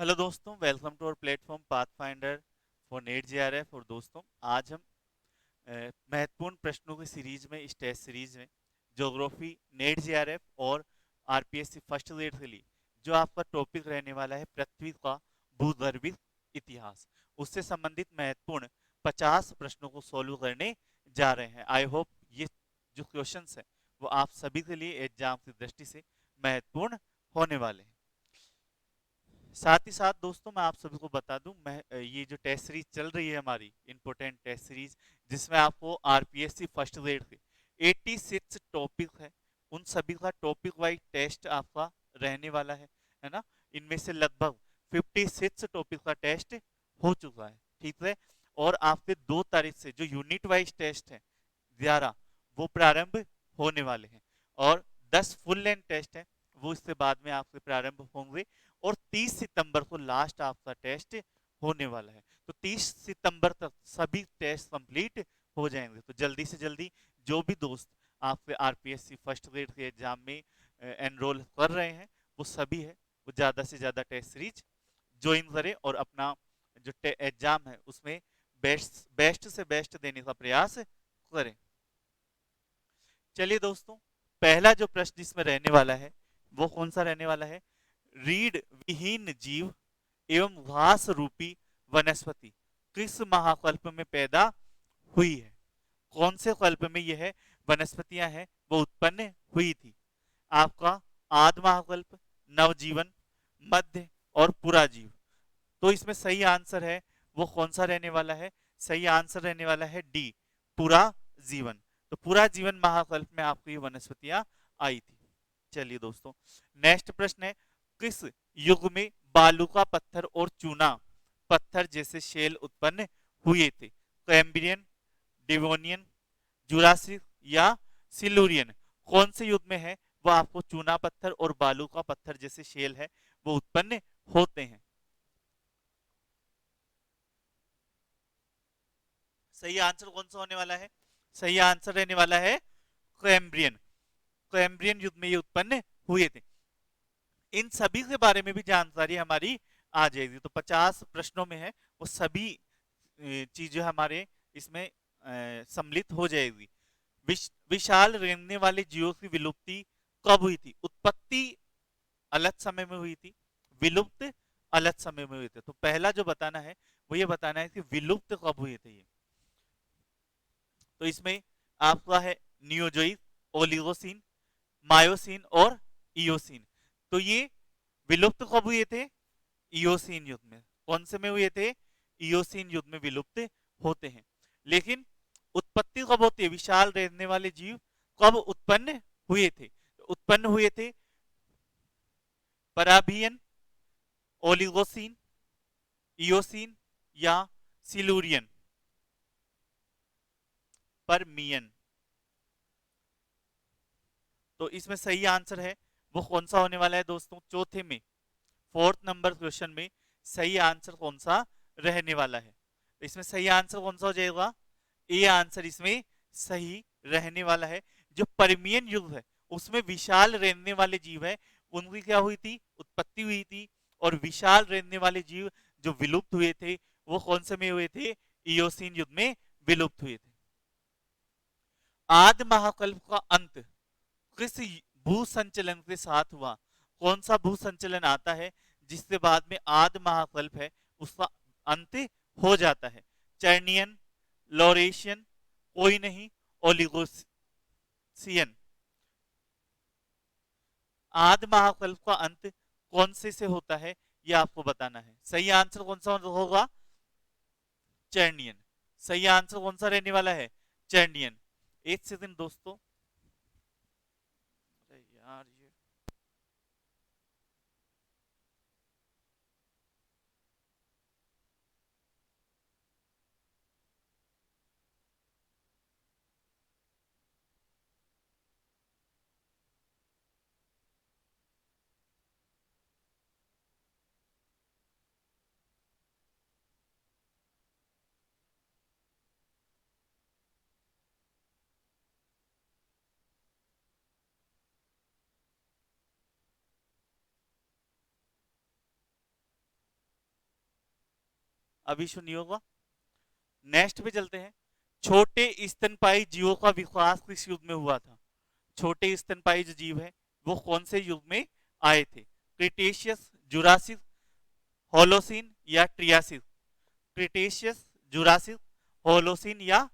Hello दोस्तों, welcome to our platform Pathfinder for NET JRF. और दोस्तों, आज हम महत्वपूर्ण प्रश्नों की सीरीज में, इस टेस्ट सीरीज में ज्योग्राफी, नेट जेआरएफ और आरपीएससी फर्स्ट ग्रेड के लिए जो आपका टॉपिक रहने वाला है पृथ्वी का भूगर्भित इतिहास, उससे संबंधित महत्वपूर्ण 50 प्रश्नों को सोल्व करने जा रहे हैं। आई होप ये जो क्वेश्चंस हैं वो आप सभी के लिए एग्जाम की दृष्टि से महत्वपूर्ण होने वाले हैं। साथ ही साथ दोस्तों, मैं आप सभी को बता दूं, मैं ये जो टेस्ट सीरीज चल रही है हमारी इंपोर्टेंट टेस्ट सीरीज, जिसमें आपको आरपीएससी फर्स्ट ग्रेड के 86 टॉपिक है, उन सभी का टॉपिक वाइज टेस्ट आपका रहने वाला है ना। इनमें से लगभग 56 टॉपिक का टेस्ट हो चुका है, ठीक है। और आपके 2 तारीख से जो यूनिट वाइज टेस्ट है 11, वो प्रारंभ होने वाले हैं। और 10 फुल लेंथ टेस्ट है, वो इससे बाद में आपके प्रारंभ होंगे। और 30 सितंबर को लास्ट आपका टेस्ट होने वाला है। तो 30 सितंबर तक सभी टेस्ट कंप्लीट हो जाएंगे। तो जल्दी से जल्दी जो भी दोस्त आपके आरपीएससी फर्स्ट ग्रेड के एग्जाम में एनरोल कर रहे हैं, वो सभी है वो ज़्यादा से ज़्यादा टेस्ट सीरीज ज्वाइन करें और अपना जो एग्जाम है उसमें बेस्ट बेस्ट से बेस्ट देने का प्रयास करें। चलिए दोस्तों, पहला जो प्रश्न इसमें रहने वाला है वो कौन सा रहने वाला है। रीढ़ विहीन जीव एवं घास रूपी वनस्पति किस महाकल्प में पैदा हुई है। कौन से कल्प में यह वनस्पतियां हैं वो उत्पन्न हुई थी। आपका आदि महाकल्प, नवजीवन, मध्य और पुराजीव। तो इसमें सही आंसर है वो कौन सा रहने वाला है। सही आंसर रहने वाला है डी, पूरा जीवन। तो पूरा जीवन महाकल्प में आपको ये वनस्पतियां आई थी। चलिए दोस्तों, नेक्स्ट प्रश्न है, किस युग में बालू का पत्थर और चूना पत्थर जैसे शेल उत्पन्न हुए थे। कैम्ब्रियन, डिवोनियन, जुरासिक या सिल्यूरियन। कौन से युग में है वो आपको चूना पत्थर और बालू का पत्थर जैसे शेल है वो उत्पन्न होते हैं। सही आंसर कौन सा होने वाला है। सही आंसर रहने वाला है कैम्ब्रियन। कैम्ब्रियन युग में ये उत्पन्न हुए थे। इन सभी के बारे में भी जानकारी हमारी आ जाएगी। तो 50 प्रश्नों में है वो सभी चीजें हमारे इसमें सम्मिलित हो जाएगी। विशाल रेंगने वाले जीवों की विलुप्ति कब हुई थी। उत्पत्ति अलग समय में हुई थी, विलुप्त अलग समय में हुए थे। तो पहला जो बताना है वो ये बताना है कि विलुप्त कब हुए थे ये। तो इसमें आपका है नियोजोइक, ओलिगोसीन, मायोसीन और इयोसीन। तो ये विलुप्त कब हुए थे। इयोसीन युग में। कौन से में हुए थे। इयोसीन युग में विलुप्त होते हैं। लेकिन उत्पत्ति कब होती है, विशाल रहने वाले जीव कब उत्पन्न हुए थे। तो उत्पन्न हुए थे पराभियन, ओलिगोसीन, इयोसीन या सिलूरियन, परमियन। तो इसमें सही आंसर है वो कौन सा होने वाला है दोस्तों। चौथे में, फोर्थ नंबर क्वेश्चन में सही आंसर कौन सा रहने वाला है। तो इसमें सही आंसर कौन सा हो जाएगा। ए आंसर इसमें सही रहने वाला है। जो परमियन युग है उसमें विशाल रहने वाले जीव है, उनकी क्या हुई थी, उत्पत्ति हुई थी। और विशाल रहने वाले जीव जो विलुप्त हुए थे वो कौन से में हुए थे, इयोसीन युग में विलुप्त हुए थे। आदि महाकल्प का अंत किस भू संचलन के साथ हुआ। कौन सा भू संचलन आता है जिसके बाद में आदि महाकल्प है उसका अंत हो जाता है। चर्नियन, लॉरेशियन, कोई नहीं, ओलिगोसियन। आदि महाकल्प का अंत कौन से होता है ये आपको बताना है। सही आंसर कौन सा होगा, चर्नियन। सही आंसर कौन सा रहने वाला है, चर्नियन। एक सेकंड दोस्तों, अरे यार ये अभी सुनिए होगा। नेक्स्ट पे चलते हैं। छोटे स्तनपाई जीवों का विकास किस युग में हुआ था? छोटे स्तनपाई जो जीव है वो कौन से युग में आए थे? क्रिटेशियस, जुरासिक, होलोसिन या ट्रियासिक? क्रिटेशियस, जुरासिक, होलोसिन या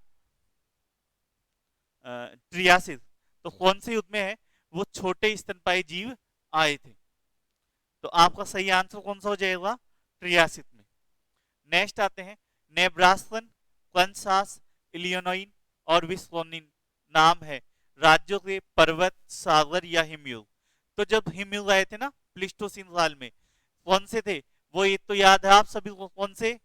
ट्रियासिक? तो कौन से युग में है वो छोटे स्तनपाई जीव आए थे? तो आपका सही आंसर कौन सा हो जाएगा? ट्रियासिक में। नेक्स्ट आते हैं। नेब्रास्कन, कनसास, इलियोनोइन और विस्कोनिन नाम है राज्यों के पर्वत, सागर या हिमयुग। तो जब हिमयुग आए थे ना प्लिस्टोसिन काल में, कौन से थे वो? एक तो याद है आप सभी को, कौन से?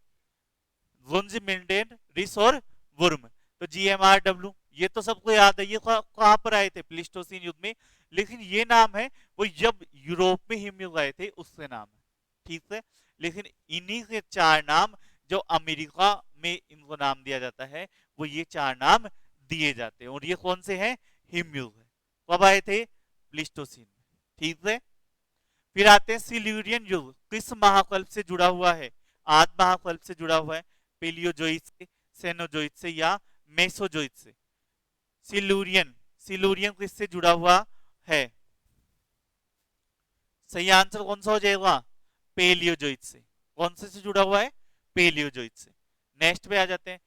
वुंज, मिल्डेन, रिस और वुर्म। तो GMRW ये तो सबको याद है। ये कहां पर आए थे? प्लिस्टोसिन युग में। लेकिन ये नाम है वो जब यूरोप में हिमयुग आए थे उससे नाम है, ठीक है। लेकिन इन्हीं के चार नाम जो अमेरिका में इनको नाम दिया जाता है, वो ये चार नाम दिए जाते हैं। और ये कौन से हैं? हिमयुग है। कब आए थे? प्लिस्टोसिन में, ठीक है। फिर आते हैं सिल्यूरियन युग किस महाकल्प से जुड़ा हुआ है? आद महाकल्प से जुड़ा हुआ है, पेलियोजोइक से, सेनोजोइक से या मेसोजोइक से? सिल्यूरियन, सिल्यूरियन किससे जुड़ा हुआ है? सही आंसर कौन सा हो जाएगा? पेलियोजोइक से। कौन से जुड़ा हुआ है? पेलियोजोइक से। नेक्स्ट पे आ जाते हैं।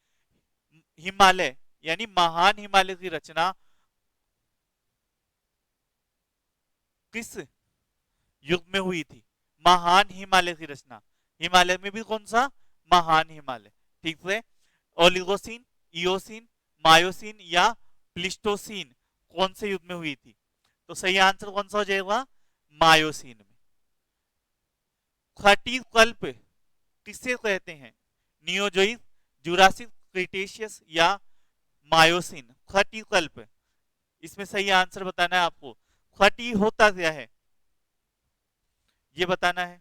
हिमालय यानी महान हिमालय की रचना किस युग में हुई थी? महान हिमालय की रचना, हिमालय में भी कौन सा? महान हिमालय, ठीक है। ओलिगोसिन, इयोसिन, मायोसिन या प्लिस्टोसिन कौन से युग में हुई थी? तो सही आंसर कौन सा हो जाएगा? मायोसिन में। खटी कल्प किसे कहते हैं? नियोजोइक, जुरासिक, क्रिटेशियस या मायोसिन? खटी कल्प, इसमें सही आंसर बताना है आपको। खटी होता क्या है ये बताना है।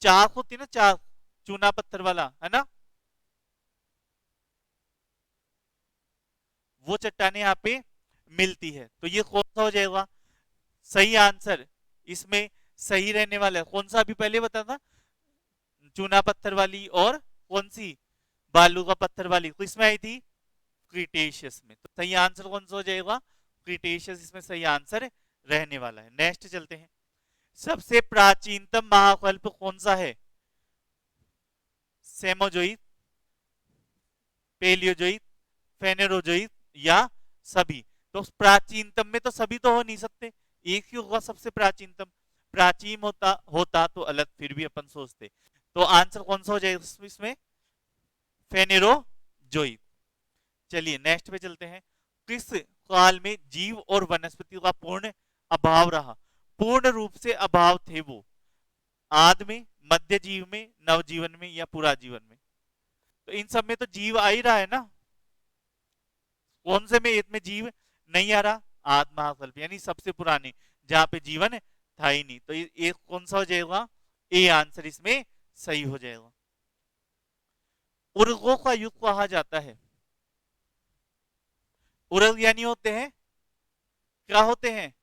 चाक होती है ना, चाक, चूना पत्थर वाला, है ना? वो चट्टाने यहाँ पे मिलती है। तो ये कौन सा हो जाएगा सही आंसर? इसमें सही रहने वाला है कौन सा? अभी पहले बता था, चूना पत्थर वाली और कौन सी? बालू का पत्थर वाली। तो इसमें आई थी क्रिटेशियस में। तो सही आंसर कौन सा हो जाएगा? क्रिटेशियस इसमें सही आंसर रहने वाला है। नेक्स्ट चलते हैं। सबसे प्राचीनतम महाकल्प कौन सा है? सेमोजोइक, पेलियोजोइक, फेनेरोजोइक या सभी? तो प्राचीनतम में तो सभी तो हो नहीं सकते, एक ही होगा सबसे प्राचीनतम। प्राचीन होता होता तो अलग फिर भी अपन सोचते। तो आंसर कौन सा हो जाएगा इसमें? फेनेरोजोइक। चलिए नेक्स्ट पे चलते हैं। किस काल में जीव और वनस्पति का पूर्ण अभाव रहा? पूर्ण रूप से अभाव थे वो? आदि में, मध्य जीव में, नवजीवन में या पुरा जीवन में? तो इन सब में तो जीव आ ही रहा है ना। कौन से में इसमें जीव नहीं आ रहा? आदि महाकल्प यानी सबसे पुराने, जहां पे जीवन था ही नहीं। तो एक कौन सा हो जाएगा? ए आंसर इसमें सही हो जाएगा। उर्गों का युग कहा जाता है। उर्ग यानी होते हैं, क्या होते हैं?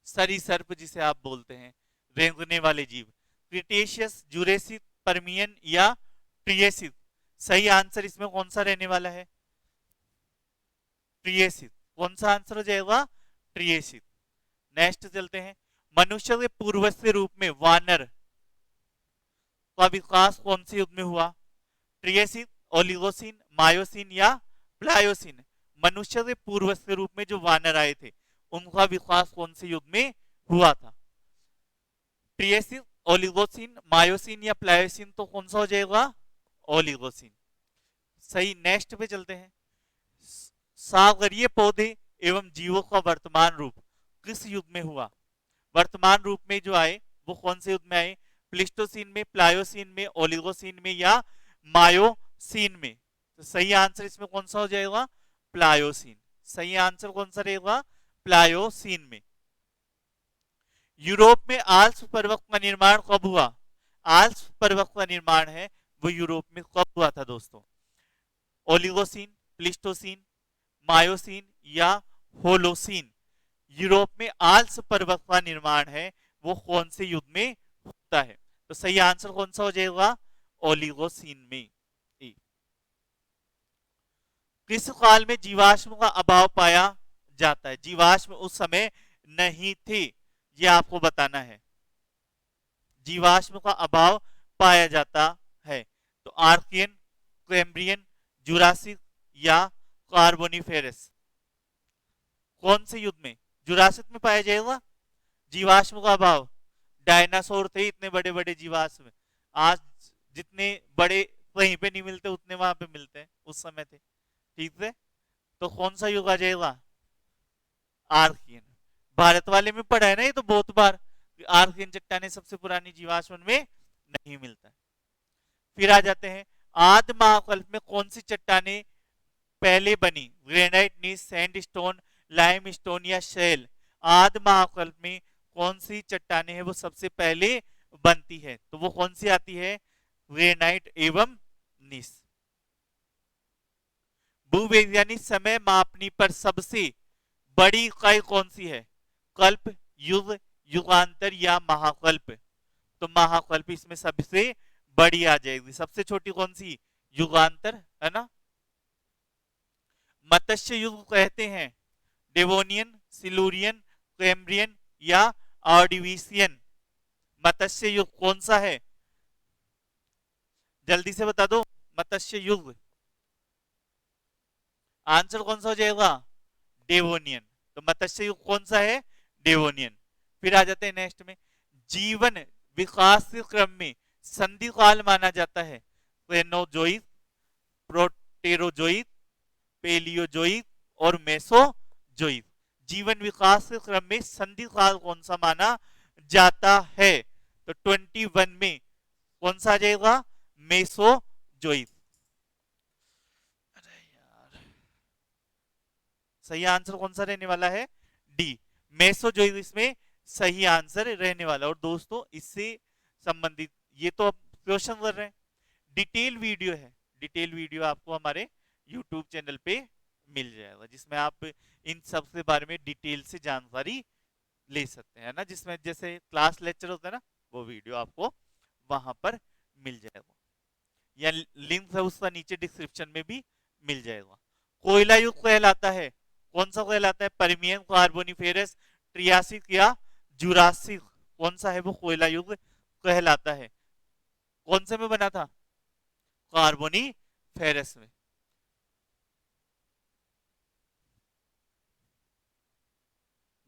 सरीसर्प जिसे आप बोलते हैं, रेंगने वाले जीव। क्रिटेशियस, जुरेसिक, परमियन या ट्रियसिक? सही आंसर इसमें कौन सा रहने वाला है? ट्रियसिक। कौन सा आंसर हो जाएगा? ट्रियसिक। नेक्स्ट चलते हैं। मनुष्य के पूर्वज के रूप में वानर का विकास कौन से युग में हुआ? ट्रियसिक, ओलिगोसिन, मायोसिन या प्लायोसिन? मनुष्य के पूर्वज के रूप में जो वानर आए थे उनका विकास कौन से युग में हुआ था? ट्रियसिक, ओलिगोसिन, मायोसिन या प्लायोसिन? तो कौन सा हो जाएगा? ओलिगोसिन। सही। नेक्स्ट पे चलते हैं। सागरीय पौधे एवं जीवों का वर्तमान रूप किस युग में हुआ? वर्तमान रूप में जो आए वो कौन से युग में आए? प्लिस्टोसिन में, प्लायोसिन में, ओलिगोसिन में या मायोसिन में? तो सही आंसर इसमें कौन सा हो जाएगा? प्लायोसिन। सही आंसर कौन सा रहेगा? प्लायोसिन में। यूरोप में आल्प्स पर्वत का निर्माण कब हुआ? आल्प्स पर्वत का निर्माण है वो यूरोप में कब हुआ था दोस्तों? ओलिगोसिन, प्लिस्टोसिन, मायोसिन या होलोसिन? यूरोप में आल्स पर्वत का निर्माण है वो कौन से युग में होता है? तो सही आंसर कौन सा हो जाएगा? ओलिगोसीन में। ए। किस काल में जीवाश्म का अभाव पाया जाता है? जीवाश्म उस समय नहीं थे, ये आपको बताना है। जीवाश्म का अभाव पाया जाता है तो आर्कियन, कैम्ब्रियन, जुरासिक या कार्बोनिफेरस, कौन से युग में? जुरासिक में पाया जाएगा जीवाश्म का अभाव। डायनासोर थे इतने बड़े बड़े जीवाश्म, आज जितने बड़े कहीं पे नहीं मिलते उतने वहां पे मिलते हैं, उस समय थे। ठीक है, तो कौन सा युग आ जाएगा? आर्कियन। भारत वाले में पढ़ा है ना ये तो बहुत बार, आर्कियन चट्टाने सबसे पुरानी जीवाश्म में नहीं मिलता है। फिर आ जाते हैं, आदि महाकल्प में कौन सी चट्टाने पहले बनी? ग्रेनाइट, नीस, सैंडस्टोन, लाइमस्टोन या शेल? आदि महाकल्प में कौन सी चट्टाने हैं वो सबसे पहले बनती है? तो वो कौन सी आती है? ग्रेनाइट एवं नीस। भूवैज्ञानिक समय मापनी पर सबसे बड़ी इकाई कौन सी है? कल्प, युग, युगांतर या महाकल्प? तो महाकल्प इसमें सबसे बड़ी आ जाएगी। सबसे छोटी कौन सी? युगांतर, है ना। मत्स्य युग कहते हैं डेवोनियन, सिलूरियन, कैम्ब्रियन या ऑर्डिविशियन? मत्स्य युग कौन सा है? जल्दी से बता दो। मत्स्य युग आंसर कौन सा हो जाएगा? डेवोनियन। तो मत्स्य युग कौन सा है? डेवोनियन। फिर आ जाते हैं नेक्स्ट में, जीवन विकास के क्रम में संधि काल माना जाता है क्रेनोजोइक, प्रोटेरोजोइक, पेलियोजोइक और मेसोजोइक। जीवन विकास के क्रम में संधि काल कौन सा माना जाता है? तो 21 में कौन सा आ जाएगा? मेसोजोइक। अरे यार, सही आंसर कौन सा रहने वाला है? डी, मेसोजोइक इसमें सही आंसर रहने वाला। और दोस्तों इससे संबंधित ये तो अब क्वेश्चन कर रहे हैं, डिटेल वीडियो है, डिटेल वीडियो आपको हमारे यूट्यूब चैनल पे मिल जाएगा जिसमें आप इन सब के बारे में डिटेल से जानकारी ले सकते हैं ना, जिसमें जैसे क्लास लेक्चर होता है ना, वो वीडियो आपको वहां पर मिल जाएगा, या लिंक है उसका नीचे डिस्क्रिप्शन में भी मिल जाएगा। कोयला युग कहलाता है, कौन सा कहलाता है? परमियन, कार्बोनिफेरस, ट्रियासिक या जुरासिक? कौन सा है वो कोयला युग कहलाता है? कौन से में बना था? कार्बोनिफेरस में।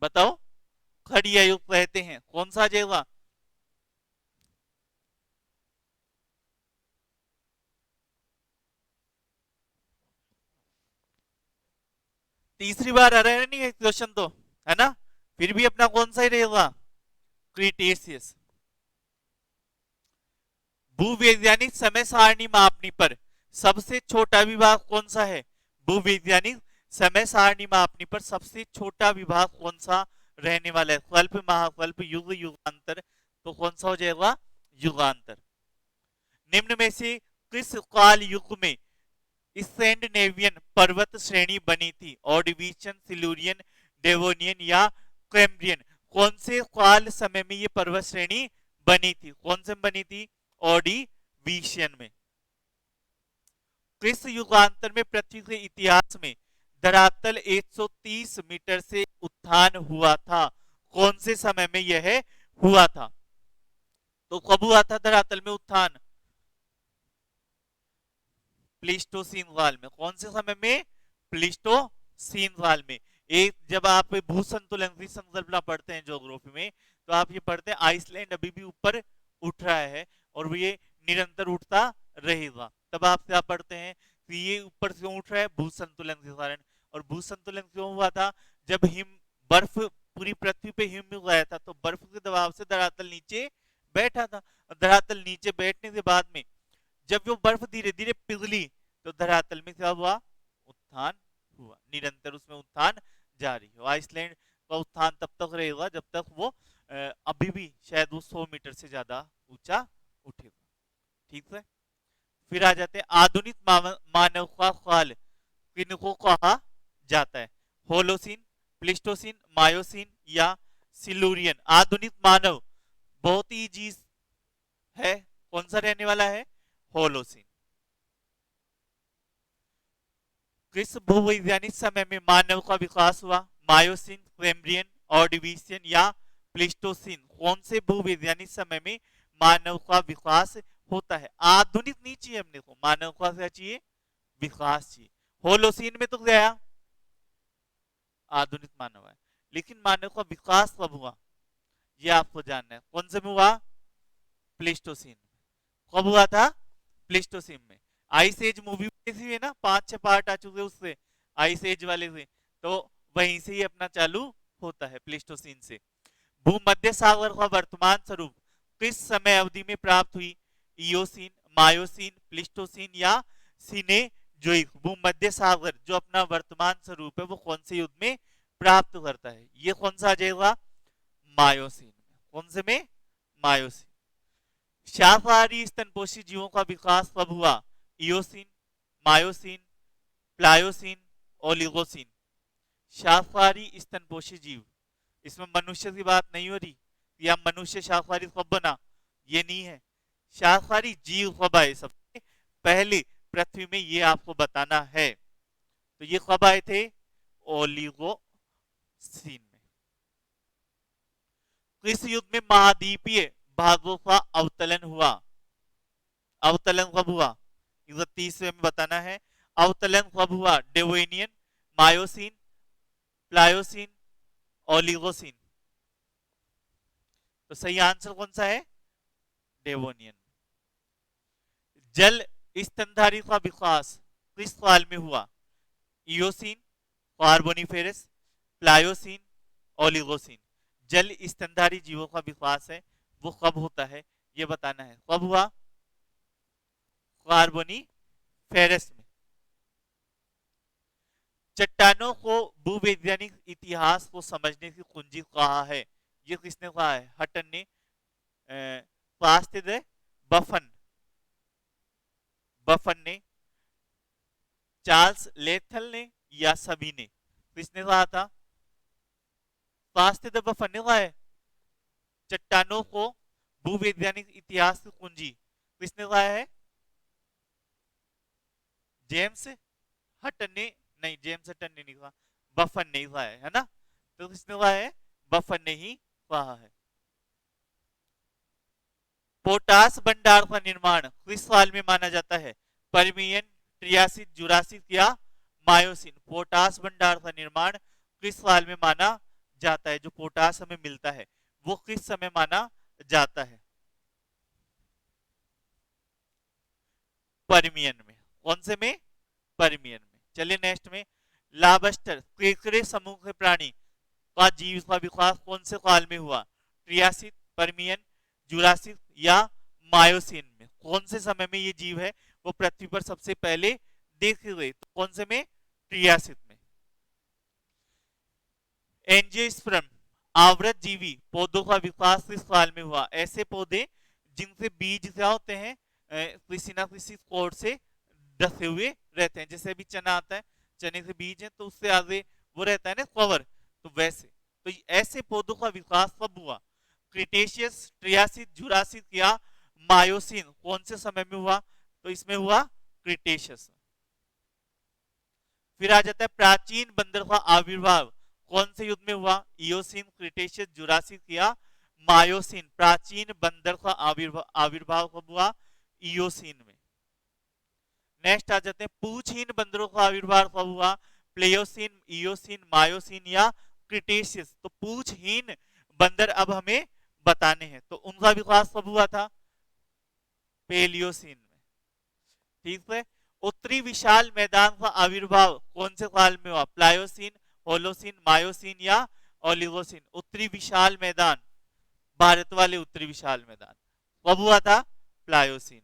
बताओ, खड़िया युग कहते हैं, कौन सा आ जाएगा? तीसरी बार आ रहा है नहीं क्वेश्चन तो, है ना। फिर भी अपना कौन सा ही रहेगा? क्रिटेशियस। भूवैज्ञानिक समय सारणी मापनी पर सबसे छोटा विभाग कौन सा है? भूवैज्ञानिक समय सारणी मापनी पर सबसे छोटा विभाग कौन सा रहने वाला है? कल्प, महाकल्प, युग, युगांतर? तो कौन सा हो जाएगा? युगांतर। निम्न में से किस काल युग में स्कैंडिनेवियन पर्वत श्रेणी बनी थी? ऑर्डिविशियन, सिल्यूरियन, डेवोनियन या कैम्ब्रियन? कौन से काल समय में ये पर्वत श्रेणी बनी थी? कौन से में बनी थी? ऑर्डिविशियन में। किस युगांतर में पृथ्वी के इतिहास में धरातल 130 मीटर से उत्थान हुआ था? कौन से समय में यह हुआ था? तो कब हुआ था धरातल में उत्थान? प्लीस्टोसीन काल में। कौन से समय में? प्लीस्टोसीन काल में। एक जब आप भू संतुलन की संकल्पना पढ़ते हैं ज्योग्राफी में, तो आप ये पढ़ते हैं आइसलैंड अभी भी ऊपर उठ रहा है और ये निरंतर उठता रहेगा। तब आप क्या पढ़ते हैं कि ये ऊपर क्यों उठ रहा है? भू संतुलन के कारण। और भू संतुलन क्यों हुआ था? जब हिम बर्फ पूरी पृथ्वी पे हिम गया था तो बर्फ के दबाव से धरातल नीचे बैठा था। धरातल नीचे बैठने के बाद में जब वो बर्फ धीरे धीरे पिघली तो धरातल में क्या हुआ? उत्थान हुआ। निरंतर उसमें उत्थान जारी है। आइसलैंड का उत्थान तब तक रहेगा जब तक वो अभी भी शायद वो 100 मीटर से ज्यादा ऊंचा उठेगा। ठीक है, फिर आ जाते हैं आधुनिक मानव का काल किनको कहा जाता है? होलोसीन, प्लिस्टोसिन, मायोसिन या सिलूरियन। आधुनिक मानव बहुत ही चीज है, कौन सा रहने वाला है? होलोसिन। किस भूवैज्ञानिक समय में मानव का विकास हुआ? मायोसिन, कैम्ब्रियन, ऑर्डिविशियन या प्लिस्टोसिन? कौन से भूवैज्ञानिक समय में मानव का विकास होता है? आधुनिक नहीं चाहिए हमने को, मानव का क्या चाहिए? विकास चाहिए। होलोसिन में तो गया आधुनिक मानव है, लेकिन मानव का विकास कब हुआ ये आपको जानना है। कौन से में हुआ? प्लिस्टोसिन। कब हुआ था? प्लिस्टोसिन में। आइस एज मूवी देखी है ना, 5-6 पार्ट आ चुके उससे, आइस एज वाले से, तो वहीं से ही अपना चालू होता है, प्लिस्टोसिन से। भूमध्य सागर का वर्तमान स्वरूप किस समय अवधि में प्राप्त हुई? इयोसिन, मायोसिन, प्लिस्टोसिन या सिनेजोइक? भूमध्य सागर जो अपना वर्तमान स्वरूप है वो कौन से युग में प्राप्त करता है? ये कौन सा आ जाएगा? मायोसिन। कौन से में? मायोसिन। शाकाहारी स्तनपोषी जीवों का विकास कब हुआ? Eosin, myosin, Pliocene, Oligocene. शाकाहारी स्तनपोषी जीव, इसमें मनुष्य की बात नहीं हो रही या मनुष्य शाकाहारी कब बना, ये नहीं है। शाकाहारी जीव कब आए सबसे पहले पृथ्वी में, ये आपको बताना है। तो ये कब आए थे? ओलिगोसिन में। किस युग में महाद्वीपीय भागों का अवतलन हुआ? अवतलन कब हुआ? 31वें में बताना है। अवतलन कब हुआ? Devonian, myosin, Pliocene, Oligocene? तो सही आंसर कौन सा है? डेवोनियन। जल स्तनधारी का विकास किस काल में हुआ? Eosin, Carboniferous, Pliocene, Oligocene? जल स्तनधारी जीवों का विकास है वो कब होता है ये बताना है। कब हुआ? कार्बोनिफेरस में। चट्टानों को भूवैज्ञानिक इतिहास को समझने की कुंजी कहा है? ये किसने कहा है? हटन ने, पास्टिद, बफन, बफन ने, चार्ल्स लेथल ने या सभी ने? किसने कहा था? पास्टिद, बफन ने कहा है। चट्टानों को भूवैज्ञानिक इतिहास की कुंजी किसने कहा है? जेम्स हटन ने नहीं, जेम्स हटन ने नहीं कहा, बफन ने कहा है ना? तो किसने कहा है? बफन ने ही कहा है। पोटास भंडार का निर्माण किस साल में माना जाता है? परमियन, ट्रियासिक, जुरासिक या मायोसिन? पोटास भंडार का निर्माण किस साल में माना जाता है? जो पोटास हमें मिलता है वो किस समय माना जाता है? परमियन में। कौन से में? परमियन में। चलिए नेक्स्ट में, लाबस्टर केकड़े समूह के प्राणी का जीव का विकास कौन से काल में हुआ? ट्रियासिक, परमियन, जुरासिक या मायोसिन में? कौन से समय में ये जीव है वो पृथ्वी पर सबसे पहले देखे गए? तो कौन से में? ट्रियासिक में। एंजियोस्पर्म आवृत जीवी पौधों का विकास किस काल में हुआ? ऐसे पौधे जिनसे बीज क्या होते हैं? किसी ना किसी कोड से डसे हुए रहते हैं। जैसे अभी चना आता है, चने के बीज है तो उससे आगे वो रहता है ना कवर, तो वैसे। तो ऐसे पौधों का विकास कब हुआ? क्रिटेशियस, ट्रियासिक, जुरासिक या मायोसिन? कौन से समय में हुआ? तो इसमें हुआ क्रिटेशियस। फिर आ जाता है प्राचीन बंदर का आविर्भाव कौन से युग में हुआ? इयोसिन, क्रिटेशियस, जुरासिक या मायोसिन? प्राचीन बंदर का आविर्भाव कब हुआ? इयोसिन में। नेक्स्ट आ जाते हैं पूंछहीन बंदरों का आविर्भाव कब हुआ? प्लेयोसिन, इयोसिन, मायोसिन या क्रिटेशियस? तो पूंछहीन बंदर अब हमें बताने हैं, तो उनका विकास कब हुआ था? पेलियोसिन में। ठीक है। उत्तरी विशाल मैदान का आविर्भाव कौन से काल में हुआ? प्लायोसिन, होलोसिन, मायोसिन या ओलिगोसिन? उत्तरी विशाल मैदान, भारत वाले उत्तरी विशाल मैदान कब हुआ था? प्लायोसिन में।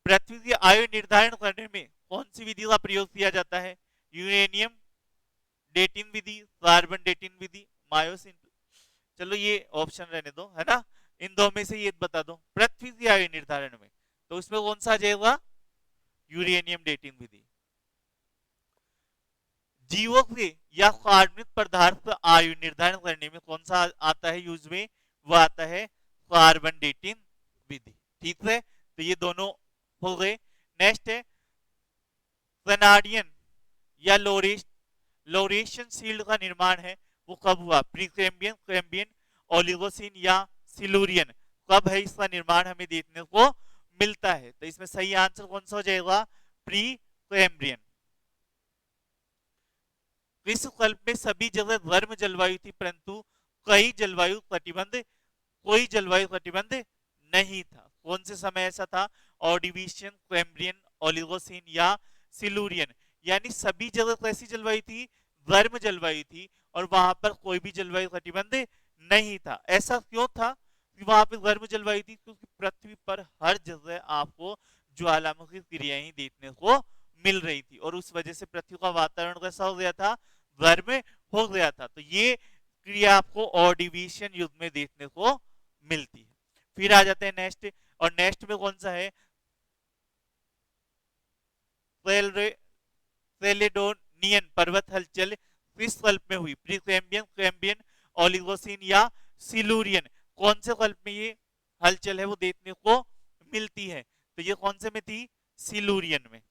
पृथ्वी की आयु निर्धारण करने में कौन सी विधि का प्रयोग किया जाता है? यूरेनियम डेटिंग विधि, कार्बन डेटिंग विधि, मायोसिन? चलो ये ऑप्शन रहने दो, है ना? इन दो में से ये बता दो पृथ्वी की आयु निर्धारण में, तो इसमें कौन सा आ जाएगा? यूरेनियम डेटिंग विधि। जीवों के या कार्बनिक पदार्थ का आयु निर्धारण करने में कौन सा आता है यूज में, वो आता है कार्बन डेटिंग विधि। ठीक है, तो ये दोनों हो गए। नेक्स्ट है कनाडियन या लोरेशन शील्ड का निर्माण है वो कब हुआ, प्रीकैम्बियन, कैम्बियन, ओलिगोसिन या सिलूरियन, कब है इसका निर्माण हमें देखने को मिलता है। तो इसमें सही आंसर कौन सा हो जाएगा, प्री कैम्ब्रियन। विश्व कल्प में सभी जगह गर्म जलवायु थी परंतु कई जलवायु कटिबंध कोई जलवायु कटिबंध नहीं था। कौन से समय ऐसा था, ऑर्डिविशियन, कैम्ब्रियन, ओलिगोसिन या सिलूरियन। यानी सभी जगह कैसी जलवायु थी, गर्म जलवायु थी और वहां पर कोई भी जलवायु कटिबंध नहीं था। ऐसा क्यों था कि वहां पर गर्म जलवायु थी, क्योंकि पृथ्वी पर हर जगह आपको ज्वालामुखी क्रियाएं देखने को मिल रही थी और उस वजह से पृथ्वी का वातावरण कैसा हो गया था, गर्म हो गया था। तो ये क्रिया आपको ऑर्डिविशियन युग में देखने को मिलती है। फिर आ जाते हैं नेक्स्ट, और नेक्स्ट में कौन सा है, कैलेडोनियन पर्वत हलचल किस कल्प में हुई, प्रीकैम्बियन, कैम्बियन, ओलिगोसिन या सिलूरियन। कौन से कल्प में ये हलचल है वो देखने को मिलती है, तो ये कौन से में थी, सिलूरियन में।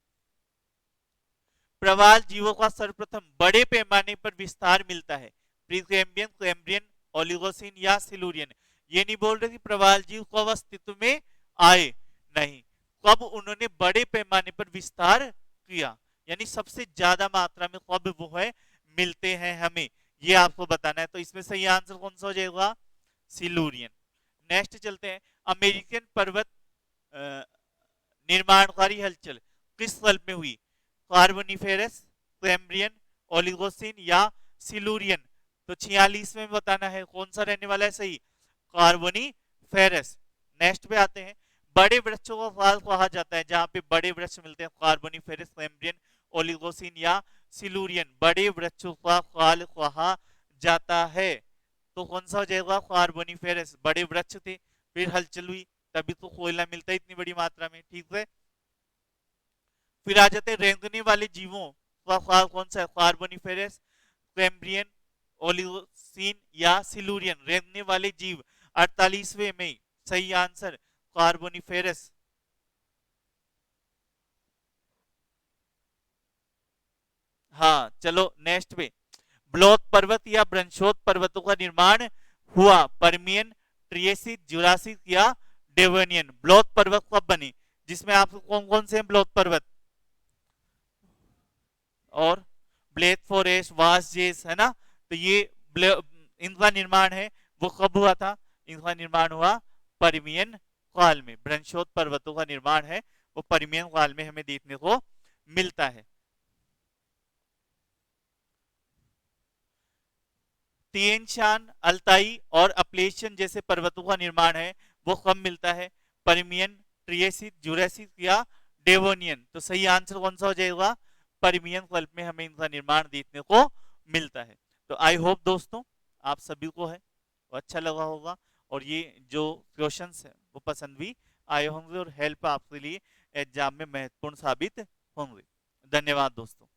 प्रवाल जीवों का सर्वप्रथम बड़े पैमाने पर विस्तार मिलता है, प्रीकैम्बियन, कैम्ब्रियन, ओलिगोसिन या सिलूरियन। ये नहीं बोल रहे कि प्रवाल जीव कब अस्तित्व में आए, नहीं, कब उन्होंने बड़े पैमाने पर विस्तार किया, यानी सबसे ज्यादा मात्रा में कब वो है मिलते हैं हमें, ये आपको बताना है। तो इसमें सही आंसर कौन सा हो जाएगा, सिलूरियन। नेक्स्ट चलते हैं, अमेरिकन पर्वत निर्माणकारी हलचल किस कल्प में हुई, कार्बोनिफेरस, कैम्ब्रियन, ओलिगोसिन या सिलूरियन। तो 46 में बताना है कौन सा रहने वाला है सही, कार्बोनिफेरस। नेक्स्ट पे आते हैं, बड़े वृक्षों का काल कहा जाता है, जहां पे बड़े वृक्ष मिलते हैं, कार्बोनिफेरस, कैम्ब्रियन, ओलिगोसिन या सिलूरियन। बड़े वृक्षों का काल कहा जाता है, तो कौन सा हो जाएगा, कार्बोनिफेरस। बड़े वृक्ष थे फिर हलचल हुई, तभी तो कोयला मिलता है इतनी बड़ी मात्रा में। ठीक है, फिर आ जाते हैं रेंगने वाले जीवों का काल कौन सा है, कार्बोनिफेरस, कैम्ब्रियन, ओलिगोसिन या सिलूरियन। रेंगने वाले जीव 48वें में सही आंसर कार्बोनिफेरस। हाँ चलो नेक्स्ट पे, ब्लॉथ पर्वत या ब्रंशोत पर्वतों का निर्माण हुआ, परमियन, ट्रियसिक, जुरासिक या डेवोनियन। ब्लॉथ पर्वत कब बने, जिसमें आपको कौन कौन से ब्लॉथ पर्वत, और ब्लेक फॉरेस्ट, वासजेस, है ना। तो ये इनका निर्माण है वो कब हुआ था, इनका निर्माण हुआ परमियन काल में। ब्रंशोत पर्वतों का निर्माण है वो परमियन काल में हमें देखने को मिलता है। तिएन शान, अल्ताई और अपलेशियन जैसे पर्वतों का निर्माण है वो कब मिलता है, परमियन, ट्रियसिक, जुरासिक या डेवोनियन। तो सही आंसर कौन सा हो जाएगा, परमियन कल्प में हमें इनका निर्माण देखने को मिलता है। तो आई होप दोस्तों आप सभी को है वो अच्छा लगा होगा और ये जो क्वेश्चंस है वो पसंद भी आए होंगे और हेल्प आपके लिए एग्जाम में महत्वपूर्ण साबित होंगे। धन्यवाद दोस्तों।